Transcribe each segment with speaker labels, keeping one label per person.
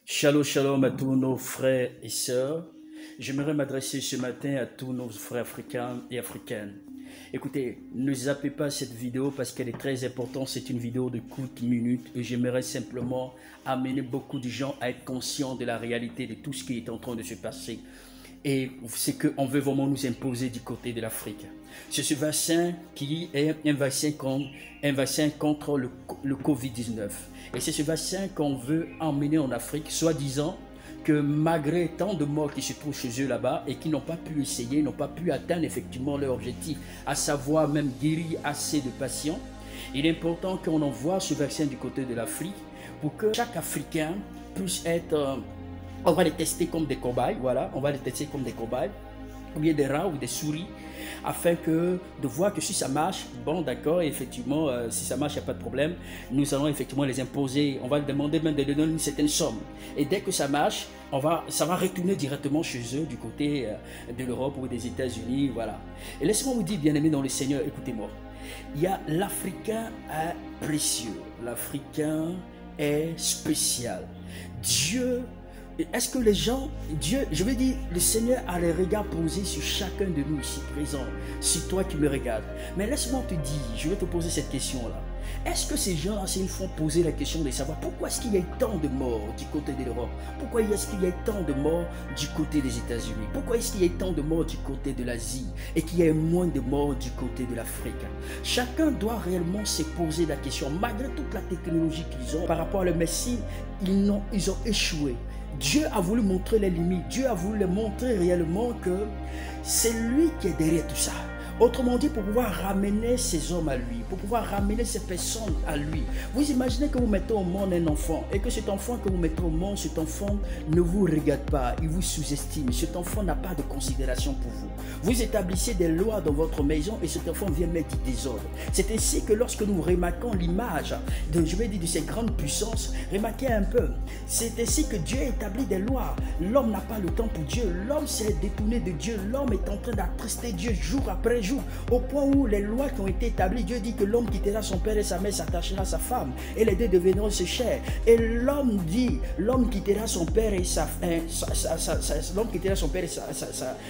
Speaker 1: Shalom, shalom à tous nos frères et sœurs. J'aimerais m'adresser ce matin à tous nos frères africains et africaines. Écoutez, ne zappez pas cette vidéo parce qu'elle est très importante. C'est une vidéo de courte minute et j'aimerais simplement amener beaucoup de gens à être conscients de la réalité de tout ce qui est en train de se passer. Et c'est qu'on veut vraiment nous imposer du côté de l'Afrique. C'est ce vaccin qui est un vaccin contre le Covid-19. Et c'est ce vaccin qu'on veut emmener en Afrique, soi-disant que malgré tant de morts qui se trouvent chez eux là-bas et qui n'ont pas pu essayer, n'ont pas pu atteindre effectivement leur objectif, à savoir même guérir assez de patients, il est important qu'on envoie ce vaccin du côté de l'Afrique pour que chaque Africain puisse être... on va les tester comme des cobayes, voilà, on va les tester comme des cobayes, ou bien des rats ou des souris, afin que de voir que si ça marche, bon d'accord, effectivement, si ça marche, il n'y a pas de problème, nous allons effectivement les imposer, on va leur demander même de donner une certaine somme. Et dès que ça marche, ça va retourner directement chez eux du côté de l'Europe ou des États-Unis, voilà. Et laissez-moi vous dire, bien-aimés dans le Seigneur, écoutez-moi, il y a l'Africain est précieux, l'Africain est spécial. Dieu... Est-ce que les gens, Dieu, je veux dire, le Seigneur a les regards posés sur chacun de nous ici présents, sur toi qui me regardes. Mais laisse-moi te dire, je vais te poser cette question-là. Est-ce que ces gens-là, s'ils font poser la question de savoir pourquoi est-ce qu'il y a tant de morts du côté de l'Europe? Pourquoi est-ce qu'il y a tant de morts du côté des États-Unis? Pourquoi est-ce qu'il y a tant de morts du côté de l'Asie et qu'il y a moins de morts du côté de l'Afrique? Chacun doit réellement se poser la question. Malgré toute la technologie qu'ils ont par rapport à la médecine, ils ont échoué. Dieu a voulu montrer les limites. Dieu a voulu montrer réellement que c'est lui qui est derrière tout ça. Autrement dit, pour pouvoir ramener ces hommes à lui, pour pouvoir ramener ces personnes à lui. Vous imaginez que vous mettez au monde un enfant et que cet enfant que vous mettez au monde, cet enfant ne vous regarde pas, il vous sous-estime. Cet enfant n'a pas de considération pour vous. Vous établissez des lois dans votre maison et cet enfant vient mettre du désordre. C'est ainsi que lorsque nous remarquons l'image de, je vais dire, de ces grandes puissances, remarquez un peu, c'est ainsi que Dieu établit des lois. L'homme n'a pas le temps pour Dieu, l'homme s'est détourné de Dieu, l'homme est en train d'attrister Dieu jour après jour, au point où les lois qui ont été établies, Dieu dit que l'homme quittera son père et sa mère, s'attachera à sa femme, et les deux deviendront se chers. Et l'homme dit, l'homme quittera son père et l'homme quittera son père et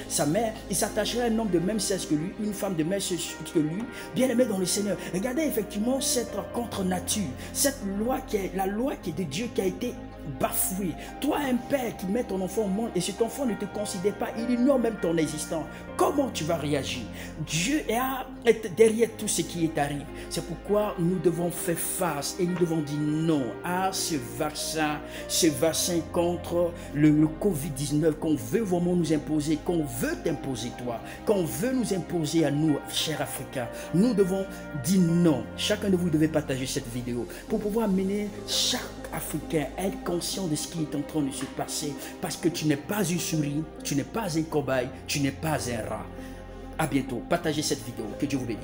Speaker 1: sa mère, il s'attachera à un homme de même sexe que lui, une femme de même sexe que lui, bien aimé dans le Seigneur. Regardez effectivement cette contre-nature, cette loi qui est la loi qui est de Dieu qui a été bafoué. Toi, un père qui met ton enfant au monde et cet enfant ne te considère pas, il ignore même ton existence. Comment tu vas réagir? Dieu est derrière tout ce qui est arrivé. C'est pourquoi nous devons faire face et nous devons dire non à ce vaccin contre le Covid-19 qu'on veut vraiment nous imposer, qu'on veut t'imposer toi, qu'on veut nous imposer à nous, chers Africains. Nous devons dire non. Chacun de vous devez partager cette vidéo pour pouvoir mener chaque Africain à être conscient de ce qui est en train de se passer, parce que tu n'es pas une souris, tu n'es pas un cobaye, tu n'es pas un rat. À bientôt, partagez cette vidéo, que Dieu vous bénisse.